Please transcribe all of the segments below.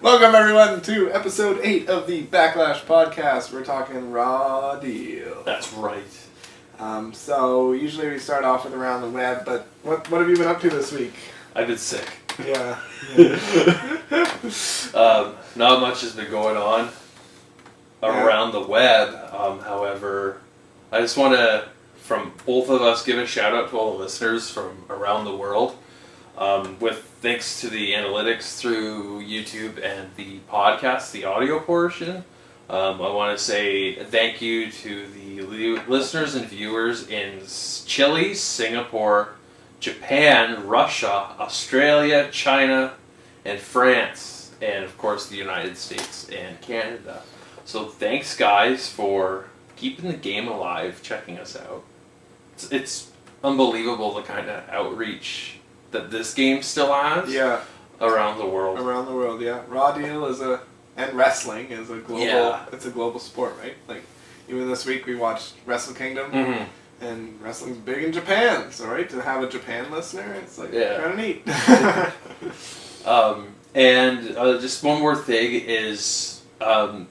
Welcome everyone to episode 8 of the Backlash podcast. We're talking Raw Deal. That's right. So usually we start off with Around the Web, but what have you been up to this week? I've been sick. Yeah. Not much has been going on around the web. However, I just want to, from both of us, give a shout out to all the listeners from around the world. With thanks to the analytics through YouTube and the podcast, the audio portion, I want to say thank you to the listeners and viewers in Chile, Singapore, Japan, Russia, Australia, China, and France, and of course the United States and Canada. So thanks guys for keeping the game alive, checking us out. It's unbelievable the kind of outreach that this game still has. Yeah. Around the world. Around the world, yeah. Raw Deal and wrestling is a global. It's a global sport, right? Like even this week we watched Wrestle Kingdom, and wrestling's big in Japan. So right, to have a Japan listener, it's like kind of neat. And just one more thing is,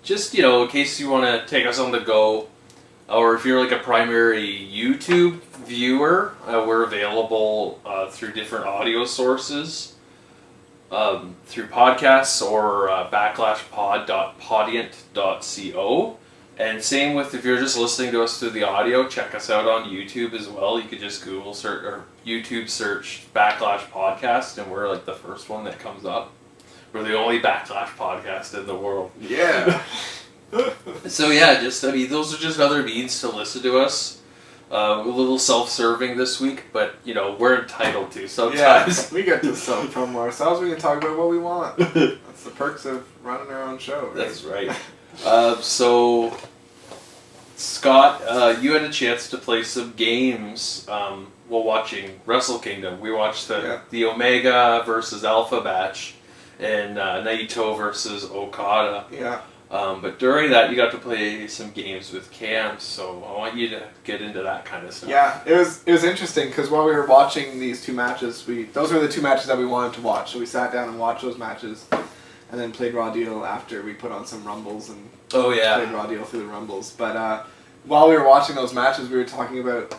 just in case you want to take us on the go, or if you're like a primary YouTube viewer, we're available through different audio sources, through podcasts or backlashpod.podiant.co. And same with if you're just listening to us through the audio, check us out on YouTube as well. You could just Google search or YouTube search Backlash Podcast, and we're like the first one that comes up. We're the only Backlash podcast in the world. Yeah. So yeah, those are just other means to listen to us. A little self-serving this week, but we're entitled to sometimes. Yeah, we get to self-promo ourselves. We can talk about what we want. That's the perks of running our own show. Right? That's right. So, Scott, you had a chance to play some games while watching Wrestle Kingdom. We watched the Omega versus Alpha match, and Naito versus Okada. Yeah. But during that, you got to play some games with Cam, so I want you to get into that kind of stuff. Yeah, it was interesting because while we were watching these two matches, those were the two matches that we wanted to watch. So we sat down and watched those matches, and then played Raw Deal after we put on some Rumbles and played Raw Deal through the Rumbles. But while we were watching those matches, we were talking about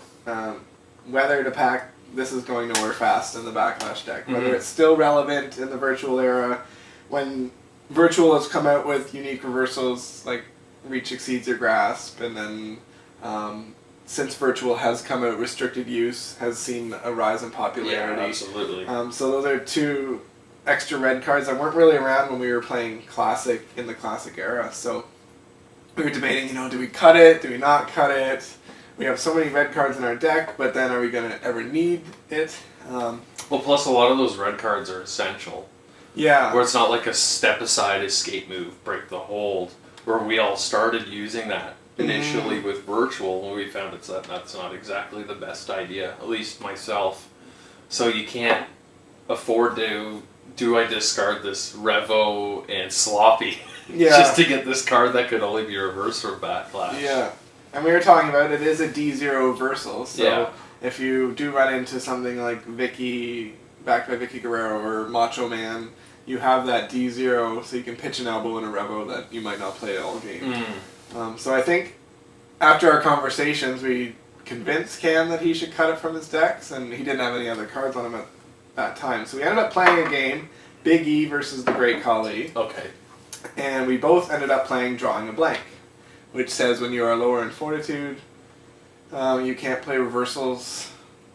whether to pack This Is Going Nowhere Fast in the Backlash deck, whether it's still relevant in the virtual era when Virtual has come out with unique reversals like Reach Exceeds Your Grasp, and then since Virtual has come out, Restricted Use has seen a rise in popularity. Yeah, absolutely. So those are two extra red cards that weren't really around when we were playing Classic in the Classic era. So we were debating, do we cut it? Do we not cut it? We have so many red cards in our deck, but then are we going to ever need it? Well, plus a lot of those red cards are essential. Yeah. Where it's not like a step aside escape move, break the hold, where we all started using that initially with Virtual, and we found that's not exactly the best idea, at least myself. So you can't afford to, do I discard this Revo and Sloppy just to get this card that could only be reversed for Backlash? Yeah. And we were talking about it is a D0 reversal, so if you do run into something like Vicky, backed by Vicky Guerrero or Macho Man, you have that D0, so you can pitch an elbow in a Revo that you might not play all game. So I think after our conversations, we convinced Cam that he should cut it from his decks, and he didn't have any other cards on him at that time. So we ended up playing a game, Big E versus the Great Khali. Okay. And we both ended up playing Drawing a Blank, which says when you are lower in Fortitude, you can't play reversals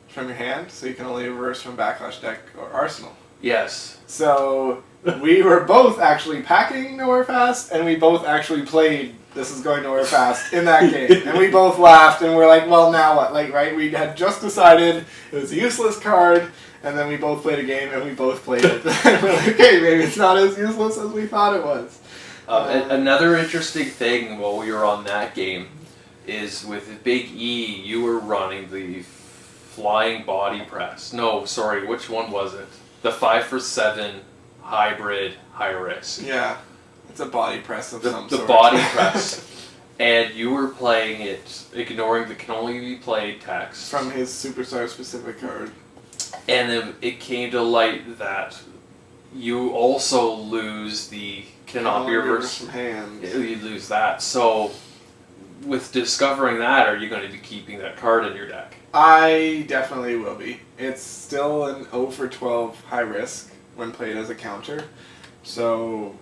from your hand, so you can only reverse from Backlash deck or Arsenal. Yes. So we were both actually packing Nowhere Fast, and we both actually played This Is Going Nowhere Fast in that game. And we both laughed, and we're like, well, now what? Right? We had just decided it was a useless card, and then we both played a game, and we both played it. And we're like, okay, maybe it's not as useless as we thought it was. Another interesting thing while we were on that game is with Big E, you were running the Flying Body Press. No, sorry, which one was it? The 5-for-7 hybrid high risk. Yeah, it's a body press of some sort. The body press. And you were playing it, ignoring the can only be played text. From his Superstar specific card. And then it came to light that you also lose the cannot be reversed from hand. You lose that. So, with discovering that, are you going to be keeping that card in your deck? I definitely will be. It's still an 0 for 12 high risk when played as a counter. So,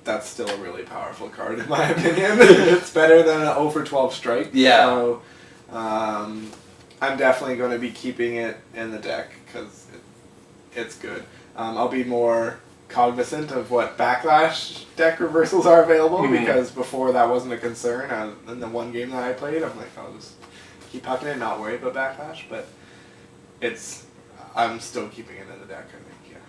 that's still a really powerful card in my opinion. It's better than an 0 for 12 strike. Yeah. So, I'm definitely going to be keeping it in the deck because it's good. I'll be more cognizant of what Backlash deck reversals are available because before that wasn't a concern. In the one game that I played, I'm like, I'll just keep pucking it, not worry about Backlash. But I'm still keeping it in the deck, I think,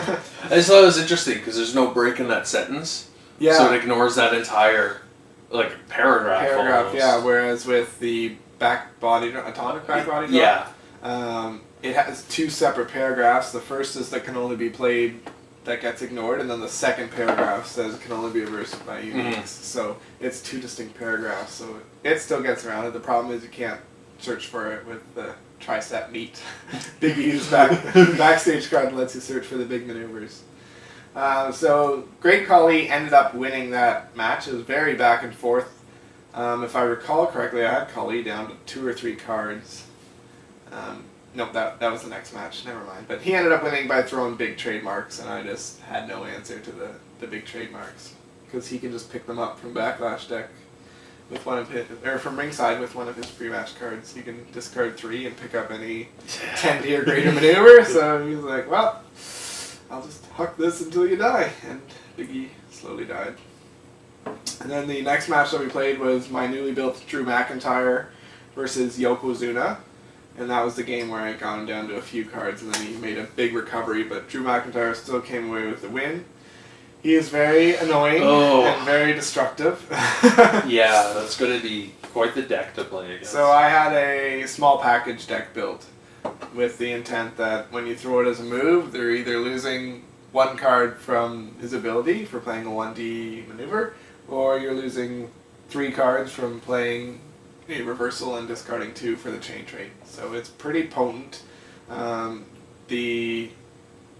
yeah. I just thought it was interesting because there's no break in that sentence. Yeah. So it ignores that entire, paragraph almost. Yeah, whereas with the atomic back body drop, yeah. It has two separate paragraphs. The first is that can only be played that gets ignored, and then the second paragraph says it can only be reversed by uniques. So it's two distinct paragraphs, so it still gets around it. The problem is you can't search for it with the tricep meat. Big E's backstage card lets you search for the big maneuvers. So Great Khali ended up winning that match. It was very back and forth. If I recall correctly, I had Khali down to 2 or 3 cards. Nope, that was the next match. Never mind. But he ended up winning by throwing big trademarks, and I just had no answer to the big trademarks because he can just pick them up from Backlash deck with one of his, or from ringside with one of his pre-match cards. You can discard 3 and pick up any 10 or greater maneuver. So he was like, "Well, I'll just huck this until you die," and Biggie slowly died. And then the next match that we played was my newly built Drew McIntyre versus Yokozuna. And that was the game where I got him down to a few cards, and then he made a big recovery, but Drew McIntyre still came away with the win. He is very annoying and very destructive. Yeah, that's going to be quite the deck to play against. So I had a small package deck built with the intent that when you throw it as a move, they're either losing 1 card from his ability for playing a 1D maneuver, or you're losing 3 cards from playing a reversal and discarding 2 for the chain trait. So it's pretty potent. The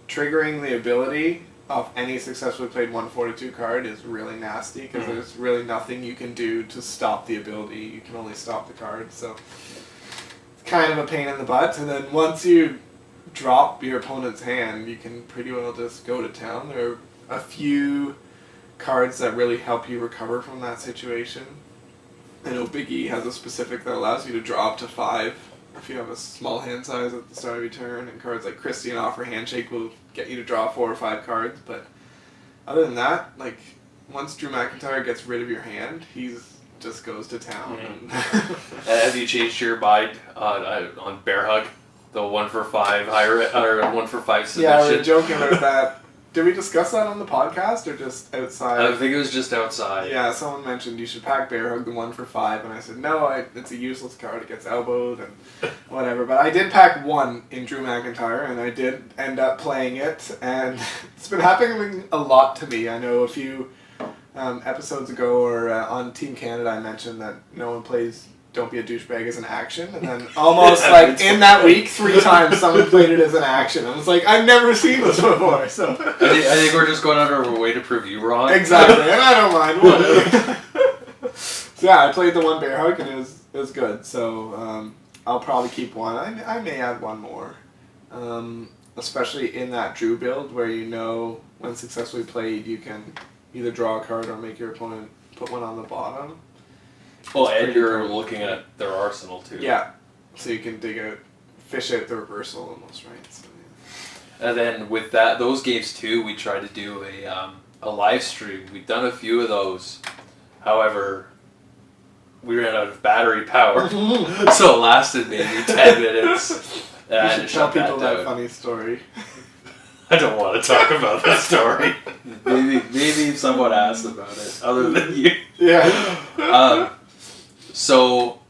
triggering the ability of any successfully played 142 card is really nasty because there's really nothing you can do to stop the ability. You can only stop the card. So it's kind of a pain in the butt. And then once you drop your opponent's hand, you can pretty well just go to town. There are a few cards that really help you recover from that situation. I know Big E has a specific that allows you to draw up to 5 if you have a small hand size at the start of your turn, and cards like Christian Offer Handshake will get you to draw 4 or 5 cards, but other than that, once Drew McIntyre gets rid of your hand, he's just goes to town. Have you changed your mind on Bear Hug? The 1 for 5 or 1 for 5 submission? Yeah, we were joking about that. Did we discuss that on the podcast or just outside? I think it was just outside. Yeah, someone mentioned you should pack Bear Hug the 1 for 5, and I said no, it's a useless card. It gets elbowed and whatever. But I did pack 1 in Drew McIntyre, and I did end up playing it, and it's been happening a lot to me. I know a few episodes ago or on Team Canada, I mentioned that no one plays Don't Be a Douchebag as an action, and then almost in that week 3 times someone played it as an action. I was like, I've never seen this before. So I think we're just going out of our way to prove you wrong. Exactly, and I don't mind. Whatever. So yeah, I played the 1 Bear Hug and it was good. So I'll probably keep 1. I may add 1 more, especially in that Drew build where when successfully played you can either draw a card or make your opponent put 1 on the bottom. Well, and you're looking at their arsenal too. Yeah, so you can fish out the reversal almost, right? So, yeah. And then with those games too, we tried to do a live stream. We've done a few of those. However, we ran out of battery power, so it lasted maybe 10 minutes. You should tell people that funny story. I don't want to talk about that story. maybe someone asked about it, other than you. Yeah. So,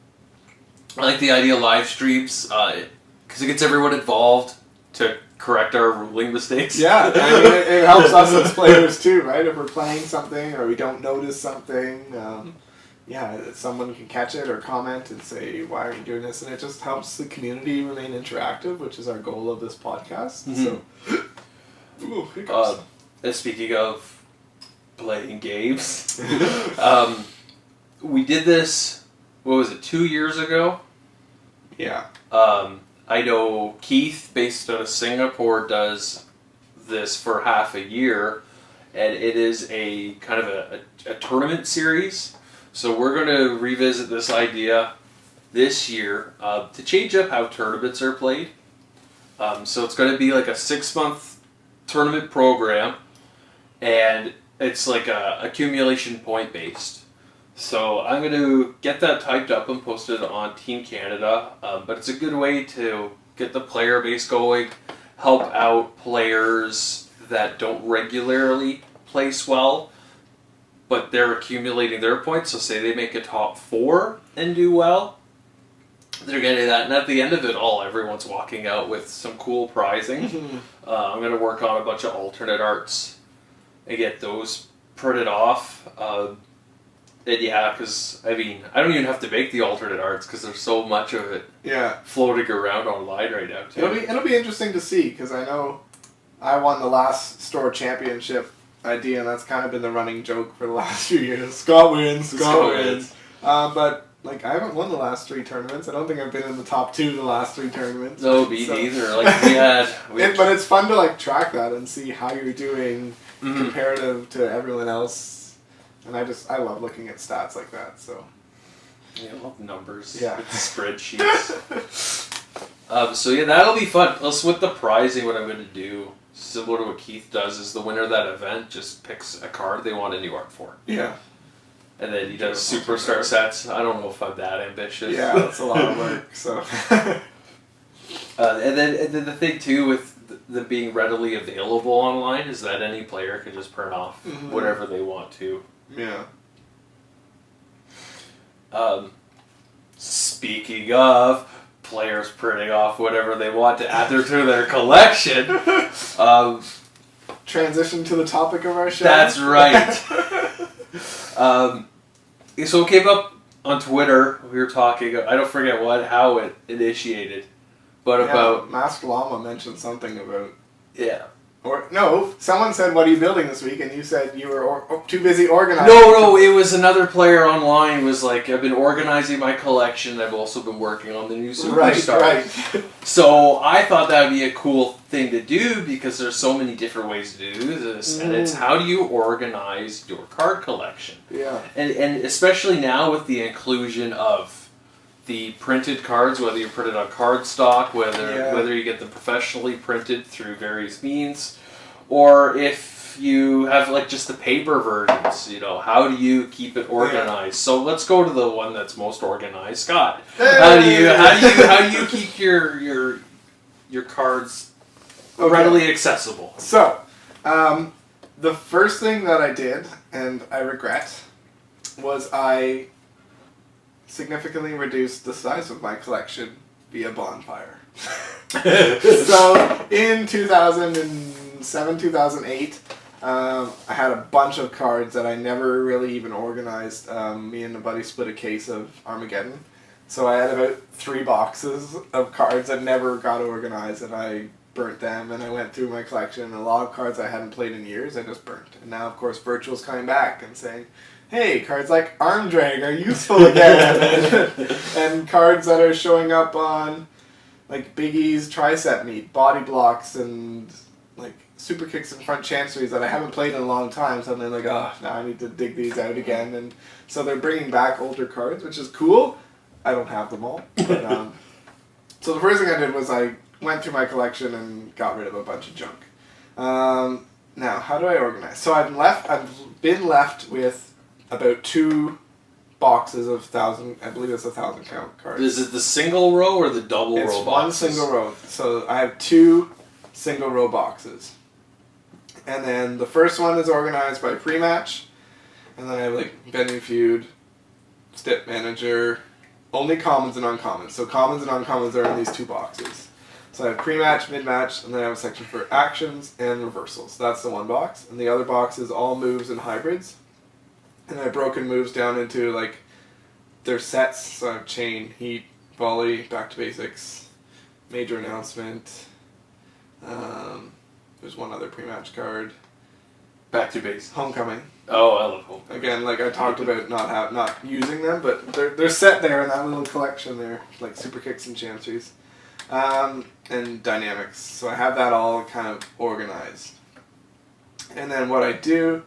I like the idea of live streams because it gets everyone involved to correct our ruling mistakes. Yeah, I mean, it helps us as players too, right? If we're playing something or we don't notice something, someone can catch it or comment and say, why are you doing this? And it just helps the community remain interactive, which is our goal of this podcast. Mm-hmm. So, Ooh, hiccups. And speaking of playing games, we did this, what was it, 2 years ago? Yeah. I know Keith, based out of Singapore, does this for half a year, and it is a kind of a tournament series. So we're going to revisit this idea this year to change up how tournaments are played. So it's going to be like a 6-month tournament program, and it's like a accumulation point based. So I'm going to get that typed up and posted on Team Canada, but it's a good way to get the player base going, help out players that don't regularly place well, but they're accumulating their points. So say they make a top 4 and do well, they're getting that, and at the end of it all, everyone's walking out with some cool prizing. I'm going to work on a bunch of alternate arts and get those printed off. And yeah, because I mean, I don't even have to make the alternate arts because there's so much of it floating around online right now too. It'll be interesting to see, because I know I won the last store championship idea, and that's kind of been the running joke for the last few years. Scott wins. But like, I haven't won the last 3 tournaments. I don't think I've been in the top 2 the last 3 tournaments. No, me neither. Like but it's fun to like track that and see how you're doing comparative to everyone else. And I love looking at stats like that. So yeah, I love numbers. Yeah, with spreadsheets. So yeah, that'll be fun. Plus, with the prizing, what I'm going to do, similar to what Keith does, is the winner of that event just picks a card they want a new art for. Yeah. And then he does superstar sets. I don't know if I'm that ambitious. Yeah, that's a lot of work. So. And then the thing too with the being readily available online is that any player can just print off whatever they want to. Yeah. Speaking of players printing off whatever they want to add to their collection, transition to the topic of our show. That's right. So it came up on Twitter. We were talking. I don't forget how it initiated, but about Masked Llama mentioned something about Or no, someone said, "What are you building this week?" And you said you were too busy organizing. No, it was another player online. Was like, I've been organizing my collection. I've also been working on the new Superstar. Right. So I thought that would be a cool thing to do because there's so many different ways to do this, and it's how do you organize your card collection? Yeah. And especially now with the inclusion of the printed cards, whether you print it on cardstock, whether you get them professionally printed through various means, or if you have like just the paper versions, how do you keep it organized? Yeah. So let's go to the one that's most organized, Scott. Hey! How do you keep your cards readily accessible? So, the first thing that I did, and I regret, was I significantly reduced the size of my collection via Bonfire. So in 2007, 2008, I had a bunch of cards that I never really even organized. Me and a buddy split a case of Armageddon. So I had about 3 boxes of cards that never got organized, and I burnt them, and I went through my collection, and a lot of cards I hadn't played in years I just burnt. And now, of course, Virtual's coming back and saying, hey, cards like Arm Drag are useful again. And cards that are showing up on like Big E's Tricep Meet, Body Blocks, and like Super Kicks and Front Chanceries that I haven't played in a long time. Suddenly I'm like, oh, now I need to dig these out again. And so they're bringing back older cards, which is cool. I don't have them all. But, so the first thing I did was I went through my collection and got rid of a bunch of junk. Now, how do I organize? So I've been left with about 2 boxes of 1,000, I believe it's 1,000 count cards. Is it the single row or the double row boxes? It's one single row. So I have 2 single row boxes. And then the first one is organized by pre-match. And then I have like Bending Feud, Step Manager, only commons and uncommons. So commons and uncommons are in these 2 boxes. So I have pre-match, mid-match, and then I have a section for actions and reversals. That's the one box. And the other box is all moves and hybrids. And I've broken moves down into like their sets. So I have chain, heat, volley, back to basics, major announcement, There's one other pre-match card. Back to base. Homecoming. Oh, I love Homecoming. Again, like I talked about not using them, but they're set there in that little collection there, like Super Kicks and Chanceries. And Dynamics. So I have that all kind of organized. And then what I do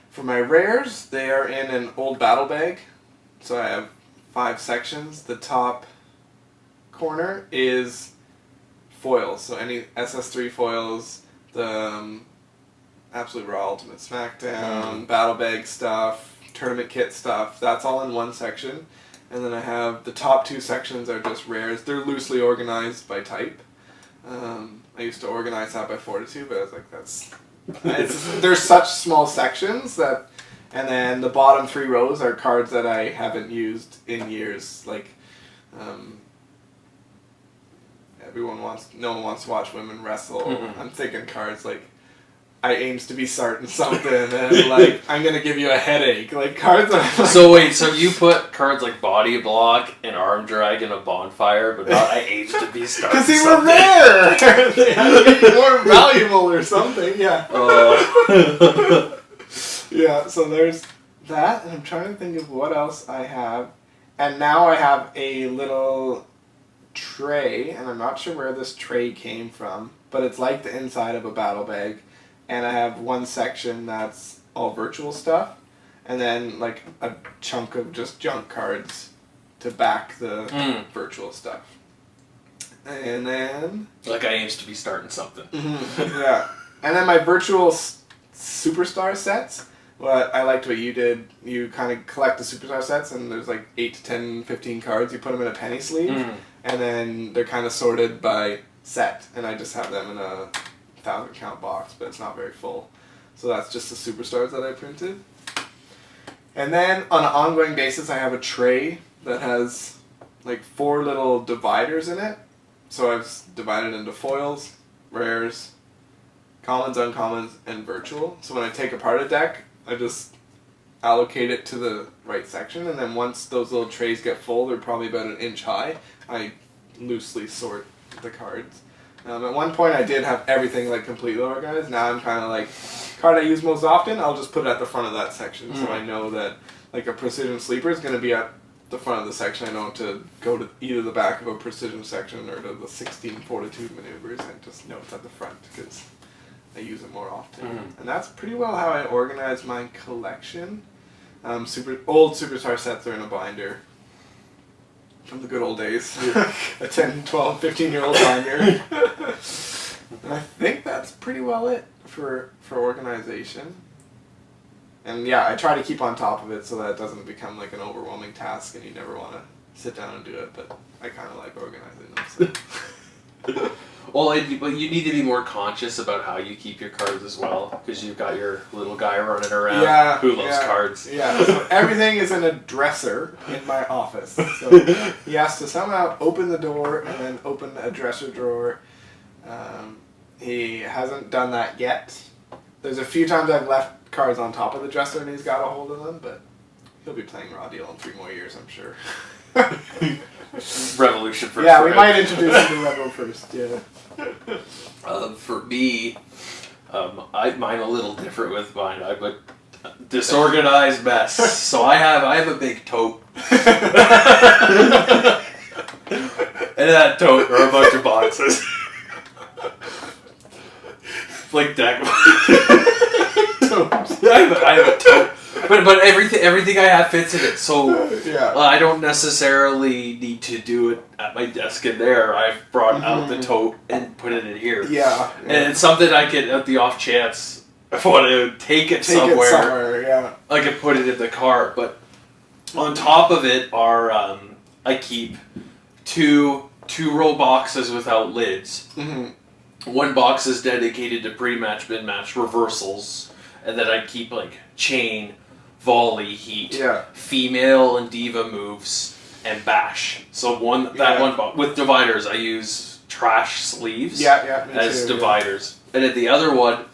for my rares, they are in an old battle bag. So I have 5 sections. The top corner is foils. So any SS3 foils, the Absolute Raw Ultimate Smackdown, battle bag stuff, tournament kit stuff, that's all in one section. And then I have the top 2 sections are just rares. They're loosely organized by type. I used to organize that by Fortitude, but I was like, there's such small sections that, and then the bottom 3 rows are cards that I haven't used in years. Like, no one wants to watch women wrestle. Mm-hmm. I'm thinking cards like, I aims to be starting something, and like I'm gonna give you a headache. Like cards. So wait, so you put cards like Body Block and Arm Drag in a bonfire, but not I aims to be starting. Because they were rare. They had to be more valuable or something. Yeah. Yeah. So there's that, and I'm trying to think of what else I have, and now I have a little tray, and I'm not sure where this tray came from, but it's like the inside of a battle bag. And I have one section that's all virtual stuff, and then like a chunk of just junk cards to back the virtual stuff. And then... Like I aims to be starting something. Mm-hmm, yeah. And then my virtual superstar sets, what I liked what you did, you kind of collect the superstar sets, and there's like 8 to 10, 15 cards, you put them in a penny sleeve, and then they're kind of sorted by set, and I just have them in a 1,000 count box, but it's not very full. So that's just the superstars that I printed. And then on an ongoing basis, I have a tray that has like 4 little dividers in it. So I've divided into foils, rares, commons, uncommons, and virtual. So when I take apart a deck, I just allocate it to the right section, and then once those little trays get full, they're probably about an inch high, I loosely sort the cards. At one point I did have everything like completely organized. Now I'm kind of like, card I use most often, I'll just put it at the front of that section. So I know that like a Precision Sleeper is going to be at the front of the section. I know to go to either the back of a Precision section or to the 16 Fortitude maneuvers. I just know it's at the front because I use it more often. And that's pretty well how I organize my collection. Old Superstar sets are in a binder. From the good old days. A 10, 12, 15-year-old binder. And I think that's pretty well it for organization. And yeah, I try to keep on top of it so that it doesn't become like an overwhelming task and you never want to sit down and do it, but I kind of like organizing them. So. Well, but you need to be more conscious about how you keep your cards as well, because you've got your little guy running around who loves cards. Yeah, so everything is in a dresser in my office. So he has to somehow open the door and then open a dresser drawer. He hasn't done that yet. There's a few times I've left cards on top of the dresser and he's got a hold of them, but he'll be playing Raw Deal in 3 more years, I'm sure. Revolution first. Yeah, we might introduce him to Rebel first, yeah. For me, mine a little different with mine. I'm a disorganized mess. So I have a big tote. And in that tote are a bunch of boxes. Like deck. I have a tote. But everything I have fits in it, so I don't necessarily need to do it at my desk in there. I've brought out the tote and put it in here. Yeah. And it's something I can, at the off chance, if I want to take it somewhere, I can put it in the car. But on top of it are, I keep two roll boxes without lids. One box is dedicated to pre-match, mid-match reversals, and then I keep like chain, volley, heat, female and diva moves, and bash. So one box with dividers, I use trash sleeves as dividers, and at the other one,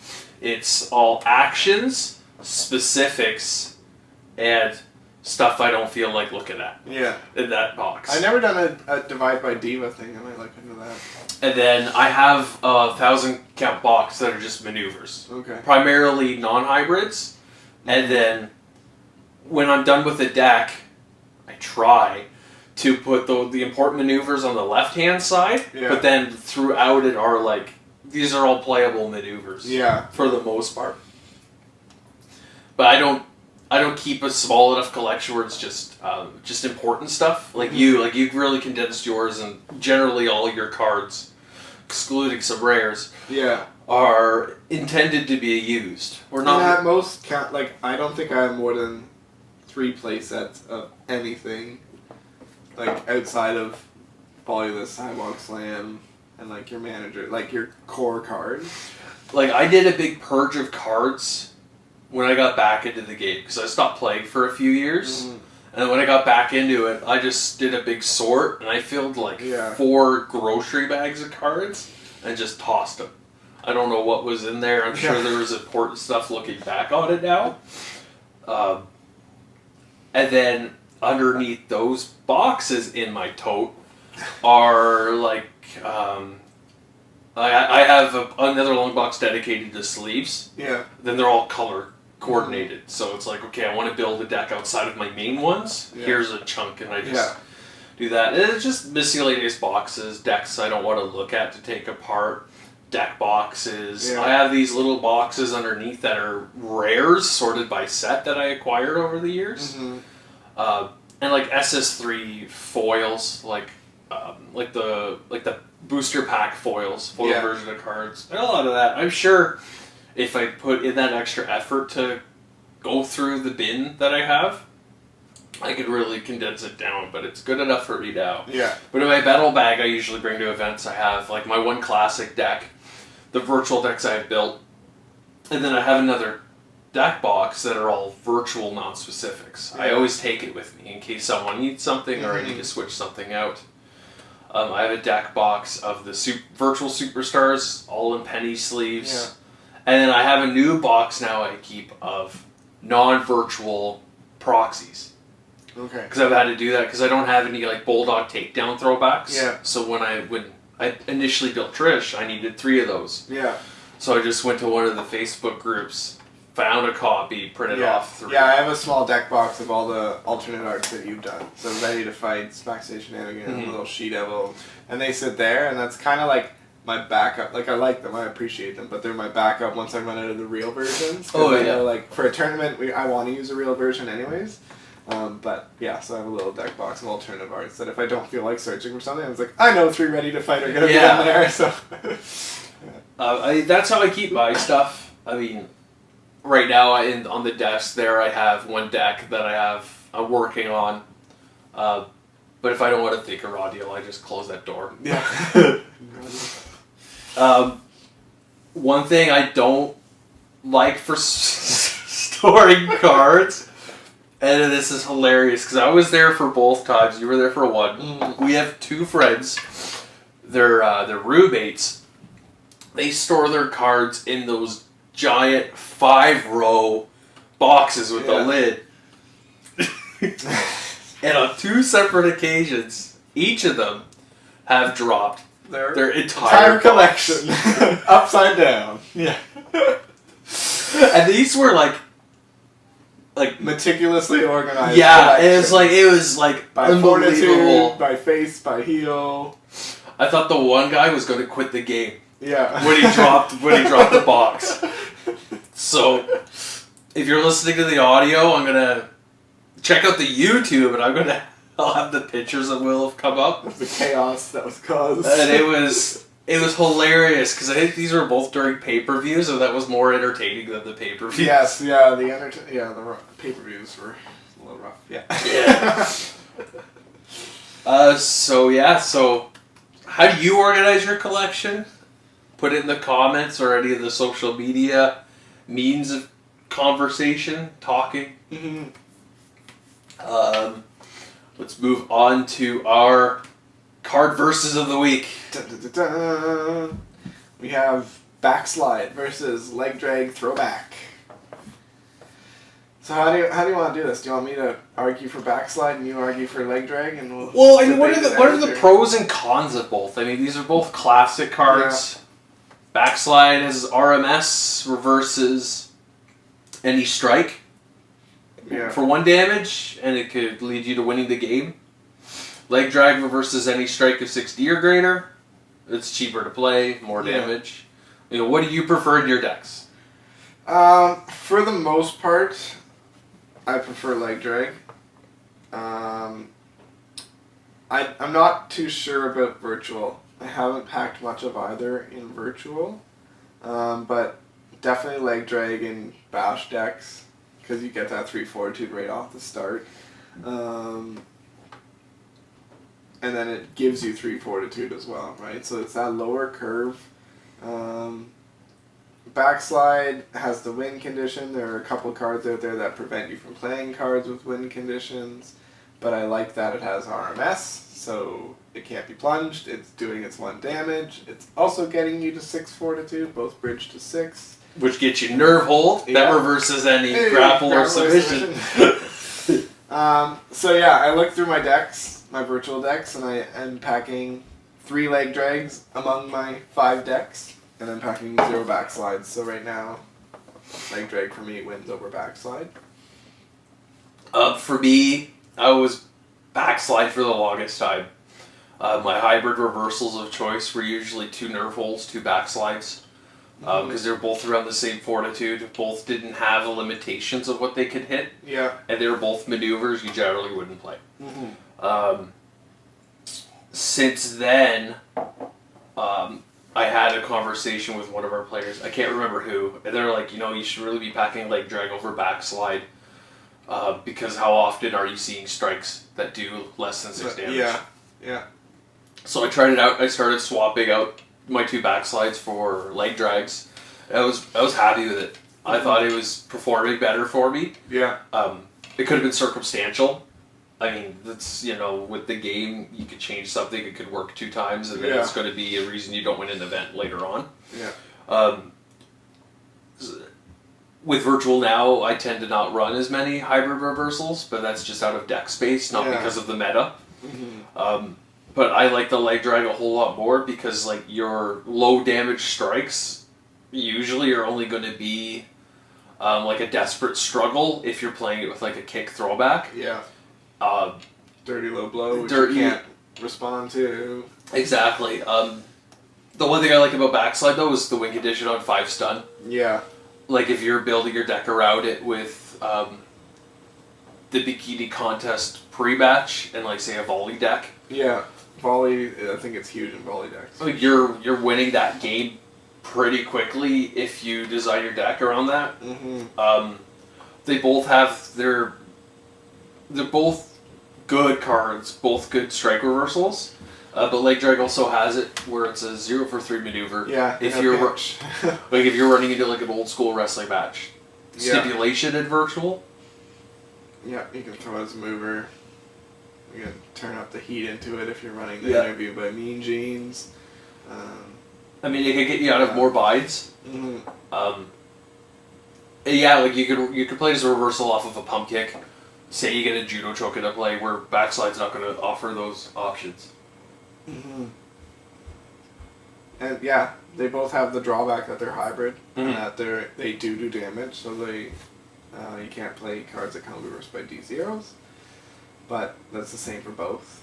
it's all actions, specifics, and stuff I don't feel like looking at. Yeah. In that box. I've never done a divide by diva thing. I might look into that. And then I have a 1,000 count box that are just maneuvers. Okay. Primarily non-hybrids. And then when I'm done with the deck, I try to put the important maneuvers on the left-hand side. Yeah. But then throughout it are like, these are all playable maneuvers. Yeah. For the most part. But I don't keep a small enough collection where it's just important stuff. Like you really condensed yours, and generally all your cards, excluding some rares, are intended to be used. Or not. And at most, I don't think I have more than 3 play sets of anything, like outside of Bolulus, Sidewalk Slam, and like your manager, like your core cards. Like I did a big purge of cards when I got back into the game, because I stopped playing for a few years, and when I got back into it, I just did a big sort, and I filled 4 grocery bags of cards, and just tossed them. I don't know what was in there. I'm sure there was important stuff looking back on it now. And then underneath those boxes in my tote are I have another long box dedicated to sleeves. Yeah. Then they're all color coordinated. So it's like, okay, I want to build a deck outside of my main ones. Yeah. Here's a chunk, and I just do that. And it's just miscellaneous boxes, decks I don't want to look at to take apart, deck boxes. Yeah. I have these little boxes underneath that are rares sorted by set that I acquired over the years. And like SS3 foils, like the booster pack foil version of cards. And a lot of that. I'm sure if I put in that extra effort to go through the bin that I have, I could really condense it down, but it's good enough for me now. Yeah. But in my battle bag I usually bring to events, I have like my one classic deck, the virtual decks I have built, and then I have another deck box that are all virtual non-specifics. Yeah. I always take it with me in case someone needs something or I need to switch something out. I have a deck box of the virtual superstars, all in penny sleeves. Yeah. And then I have a new box now I keep of non-virtual proxies. Okay. Because I've had to do that because I don't have any like Bulldog takedown throwbacks. Yeah. So when I initially built Trish, I needed 3 of those. Yeah. So I just went to one of the Facebook groups, found a copy, printed off 3. Yeah, I have a small deck box of all the alternate arts that you've done. So Ready to Fight, Backstage Shenanigans, Little She-Devil, and they sit there, and that's kind of like my backup. Like, I like them, I appreciate them, but they're my backup once I run out of the real versions. Oh, I know, like, for a tournament, I want to use a real version anyways. But, yeah, so I have a little deck box of alternative arts that if I don't feel like searching for something, I was like, I know 3 Ready to Fight are going to be in there, so... that's how I keep my stuff. I mean... Right now, on the desk there, I have one deck that I'm working on. But if I don't want to think a raw deal, I just close that door. Yeah. One thing I don't like for storing cards, and this is hilarious, because I was there for both times. You were there for one. We have 2 friends. They're roommates. They store their cards in those giant 5-row boxes with the lid. And on 2 separate occasions, each of them have dropped their entire collection upside down. Yeah. And these were like meticulously organized. Yeah, it was like by fortitude, by face, by heel. I thought the one guy was going to quit the game. Yeah. When he dropped the box. So, if you're listening to the audio, I'm gonna check out the YouTube, and I'll have the pictures that will have come up. The chaos that was caused. And it was hilarious because I think these were both during pay-per-views, so that was more entertaining than the pay-per-views. Yes, yeah, the pay-per-views were a little rough. Yeah. Yeah. So how do you organize your collection? Put it in the comments or any of the social media means of conversation, talking. Mm-hmm. Let's move on to our card versus of the week. Dun, dun, dun, dun. We have Backslide versus Leg Drag Throwback. So how do you want to do this? Do you want me to argue for backslide and you argue for leg drag, and we'll? Well, I mean, what are the pros and cons of both? I mean, these are both classic cards. Yeah. Backslide has RMS, reverses any strike for 1 damage, and it could lead you to winning the game. Leg drag reverses any strike of 6D or greater. It's cheaper to play, more damage. You know, what do you prefer in your decks? For the most part, I prefer leg drag. I'm not too sure about virtual. I haven't packed much of either in virtual, but definitely leg drag in bash decks because you get that 3 fortitude right off the start, and then it gives you 3 fortitude as well, right? So it's that lower curve. Backslide has the win condition. There are a couple cards out there that prevent you from playing cards with win conditions, but I like that it has RMS, so it can't be plunged. It's doing its 1 damage. It's also getting you to 6 fortitude, both bridge to 6. Which gets you nerve hold. Yeah. That reverses any grapple or submission. So yeah, I looked through my decks, my virtual decks, and I am packing 3 leg drags among my 5 decks. And I'm packing 0 backslides, so right now, leg drag for me wins over backslide. For me, I was backslide for the longest time. My hybrid reversals of choice were usually 2 nerf holes, 2 backslides, because they're both around the same fortitude. Both didn't have the limitations of what they could hit. Yeah. And they were both maneuvers you generally wouldn't play. Since then, I had a conversation with one of our players, I can't remember who, and they're like, you should really be packing leg drag over backslide, because how often are you seeing strikes that do less than 6 damage? Yeah. So I tried it out. I started swapping out my 2 backslides for leg drags. I was happy with it. I thought it was performing better for me. Yeah. It could have been circumstantial. I mean, that's, with the game, you could change something, it could work 2 times, and then it's going to be a reason you don't win an event later on. Yeah. With virtual now, I tend to not run as many hybrid reversals, but that's just out of deck space, not because of the meta. But I like the leg drag a whole lot more because, your low damage strikes usually are only going to be a desperate struggle if you're playing it with, a kick throwback. Yeah. Dirty low blow, which you can't respond to. Exactly. The one thing I like about backslide, though, is the win condition on 5 stun. Yeah. If you're building your deck around it with the bikini contest pre-match and, say, a volley deck. Yeah. Volley, I think it's huge in volley decks. You're winning that game pretty quickly if you design your deck around that. They both have they're both good cards, both good strike reversals, but leg drag also has it where it's a 0 for 3 maneuver. Yeah, if you're if you're running into an old school wrestling match, stipulation in virtual. Yeah, you can throw as a mover. You can turn up the heat into it if you're running the interview by Mean Jeans. I mean, it could get you out of more bides. You could play as a reversal off of a pump kick. Say you get a judo choke into play where backside's not going to offer those options. And they both have the drawback that they're hybrid and that they do damage, so you can't play cards that come reversed by D0s. But that's the same for both.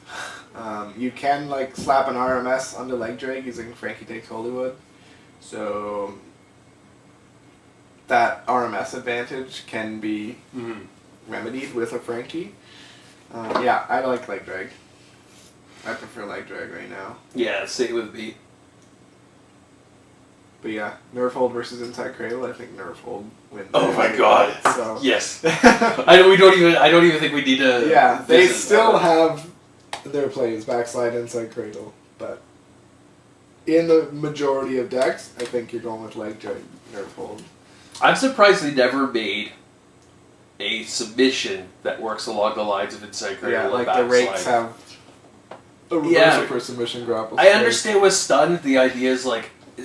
You can slap an RMS onto leg drag using Frankie Takes Hollywood, so that RMS advantage can be remedied with a Frankie. I like leg drag. I prefer leg drag right now. Yeah, same with me. But nerf hold versus inside cradle. I think nerf hold wins. Oh my god! So. Yes. I don't even think we need to. Yeah, they still have their plays backslide inside cradle, but in the majority of decks, I think you're going with leg drag nerf hold. I'm surprised they never made a submission that works along the lines of inside cradle and backslide. The rakes have a reversal for submission grapple. I understand with stun, the idea is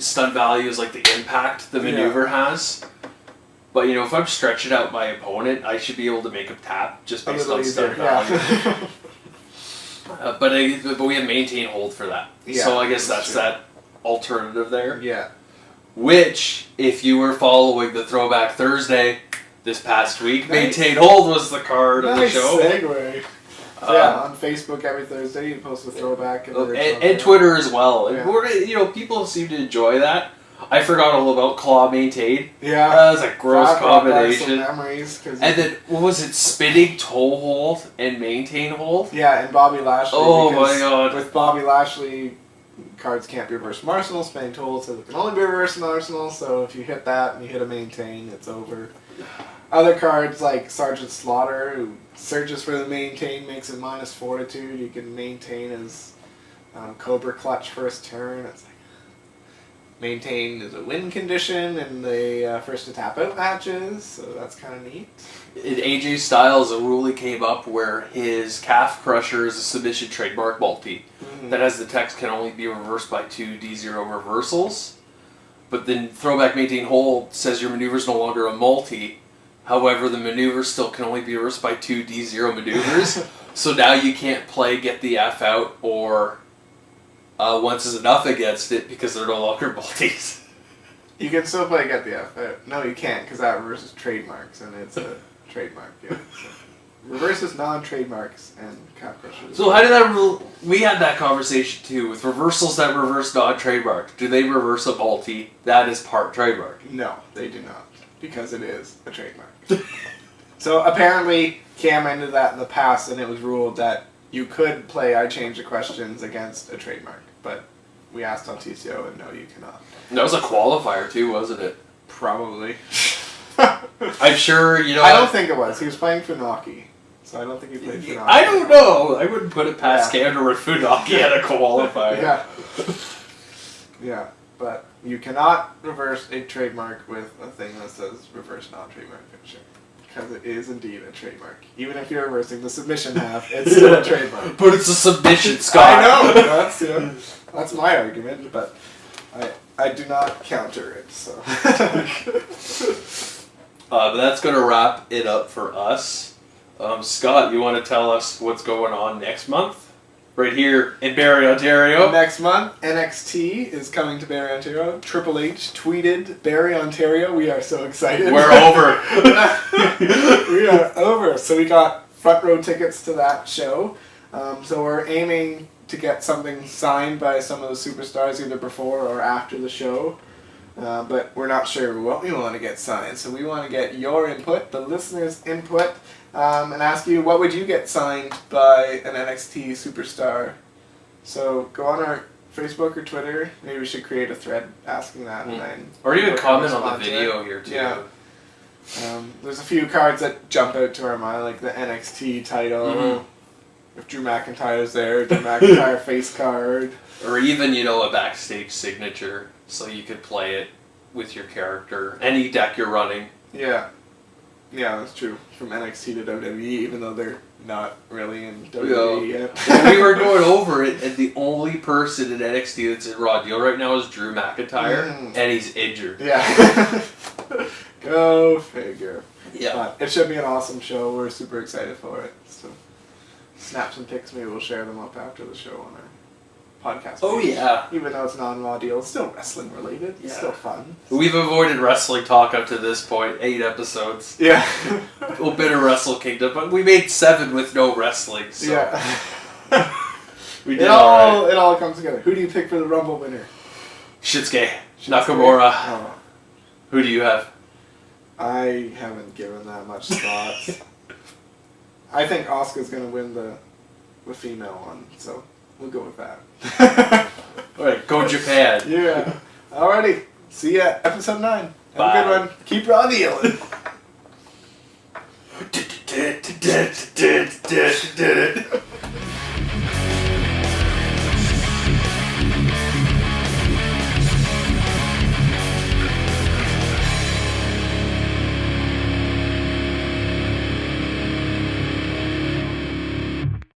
stun value is the impact the maneuver has. But, you know, if I'm stretching out my opponent, I should be able to make him tap just based on start value. But we have maintain hold for that. Yeah, so I guess that's that alternative there. Yeah. Which, if you were following the Throwback Thursday this past week, maintain hold was the card of the show. Nice segue. On Facebook every Thursday you post a throwback. And Twitter as well. Yeah. And you know, people seem to enjoy that. I forgot all about claw maintain. Yeah. That was a gross combination. Memories, and then, what was it? Spinning toe hold and maintain hold? Yeah, and Bobby Lashley. Oh my god. With Bobby Lashley, cards can't be reversed from Arsenal. Spinning toe hold says it can only be reversed from Arsenal, so if you hit that and you hit a maintain, it's over. Other cards like Sergeant Slaughter, who searches for the maintain, makes it minus fortitude. You can maintain his Cobra Clutch first turn. It's like maintain is a win condition in the first to tap out matches, so that's kind of neat. In AJ Styles, a ruling came up where his Calf Crusher is a submission trademark multi that has the text can only be reversed by 2 D0 reversals. But then Throwback Maintain Hold says your maneuver is no longer a multi. However, the maneuver still can only be reversed by 2 D0 maneuvers. So now you can't play Get the F Out or Once is Enough against it because they're no longer multis. You can still play Get the F Out. No, you can't because that reverses trademarks and it's a trademark. Yeah. So reverses non-trademarks and Calf Crushers. So how did that we had that conversation too with reversals that reverse non-trademark. Do they reverse a multi that is part trademark? No, they do not because it is a trademark. So apparently Cam ended that in the past and it was ruled that you could play I Change the Questions against a trademark, but we asked on TCO and no, you cannot. That was a qualifier too, wasn't it? Probably. I'm sure, you know... I don't think it was. He was playing Funaki, so I don't think he played Funaki. I don't know. I wouldn't put it past Cam to run Funaki at a qualifier. Yeah, but you cannot reverse a trademark with a thing that says reverse non-trademark finisher. Because it is indeed a trademark. Even if you're reversing the submission half, it's still a trademark. But it's a submission, Scott. I know! That's my argument, but I do not counter it, so... But that's going to wrap it up for us. Scott, you want to tell us what's going on next month? Right here in Barrie, Ontario. Next month, NXT is coming to Barrie, Ontario. Triple H tweeted, Barrie, Ontario, we are so excited. We're over. We are over. So we got front row tickets to that show. So we're aiming to get something signed by some of the superstars either before or after the show. But we're not sure what we want to get signed. So we want to get your input, the listeners' input, and ask you what would you get signed by an NXT superstar. So go on our Facebook or Twitter. Maybe we should create a thread asking that. And then or even comment on the video here too. Yeah. There's a few cards that jump out to our mind, like the NXT title. If Drew McIntyre's there, Drew McIntyre face card. Or even, you know, a backstage signature, so you could play it with your character. Any deck you're running. Yeah. Yeah, that's true. From NXT to WWE, even though they're not really in WWE yet. We were going over it, and the only person in NXT that's in Raw Deal right now is Drew McIntyre, and he's injured. Yeah. Go figure. Yeah. But it should be an awesome show. We're super excited for it. So snap some pics. Maybe we'll share them up after the show on our podcast. Oh, yeah. Even though it's non-Raw Deal, it's still wrestling related. It's still fun. We've avoided wrestling talk up to this point. 8 episodes. Yeah. A little bit of Wrestle Kingdom, but we made 7 with no wrestling. So. Yeah. We did it all comes together. Who do you pick for the Rumble winner? Shinsuke Nakamura. Oh. Who do you have? I haven't given that much thought. I think Asuka's going to win the female one, so we'll go with that. Alright, go Japan. Yeah. Alrighty. See ya. Episode 9. Have Bye. a good one. Keep Raw dealing.